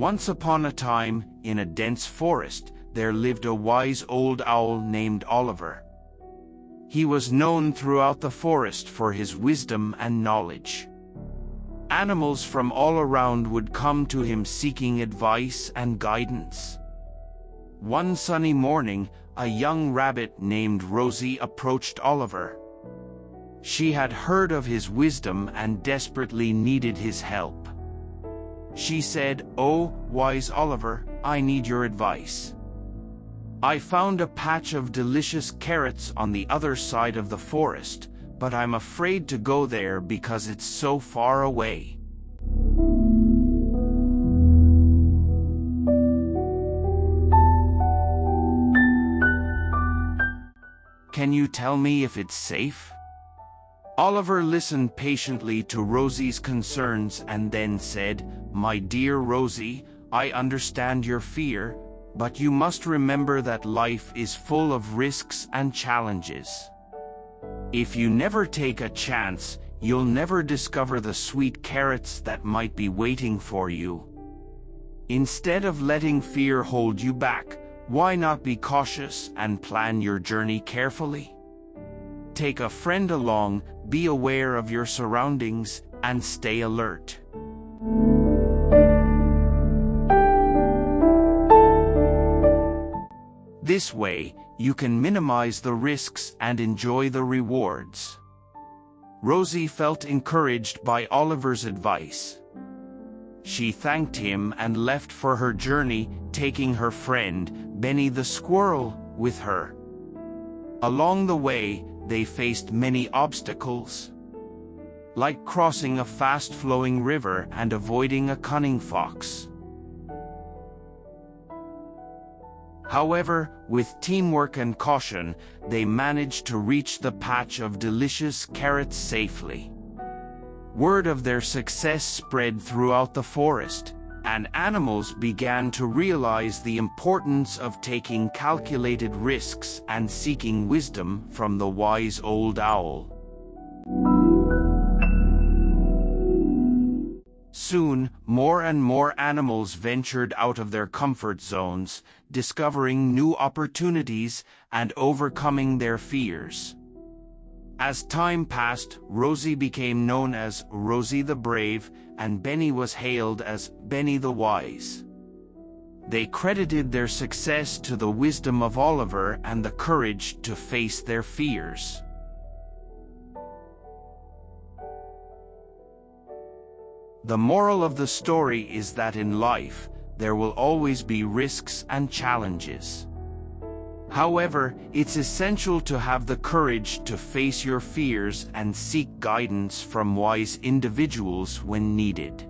Once upon a time, in a dense forest, there lived a wise old owl named Oliver. He was known throughout the forest for his wisdom and knowledge. Animals from all around would come to him seeking advice and guidance. One sunny morning, a young rabbit named Rosie approached Oliver. She had heard of his wisdom and desperately needed his help. She said, "Oh, wise Oliver, I need your advice. I found a patch of delicious carrots on the other side of the forest, but I'm afraid to go there because it's so far away. Can you tell me if it's safe?" Oliver listened patiently to Rosie's concerns and then said, "My dear Rosie, I understand your fear, but you must remember that life is full of risks and challenges. If you never take a chance, you'll never discover the sweet carrots that might be waiting for you. Instead of letting fear hold you back, why not be cautious and plan your journey carefully? Take a friend along, be aware of your surroundings, and stay alert." This way, you can minimize the risks and enjoy the rewards. Rosie felt encouraged by Oliver's advice. She thanked him and left for her journey, taking her friend, Benny the squirrel, with her. Along the way, they faced many obstacles, like crossing a fast-flowing river and avoiding a cunning fox. However, with teamwork and caution, they managed to reach the patch of delicious carrots safely. Word of their success spread throughout the forest, and animals began to realize the importance of taking calculated risks and seeking wisdom from the wise old owl. Soon, more and more animals ventured out of their comfort zones, discovering new opportunities and overcoming their fears. As time passed, Rosie became known as Rosie the Brave, and Benny was hailed as Benny the Wise. They credited their success to the wisdom of Oliver and the courage to face their fears. The moral of the story is that in life, there will always be risks and challenges. However, it's essential to have the courage to face your fears and seek guidance from wise individuals when needed.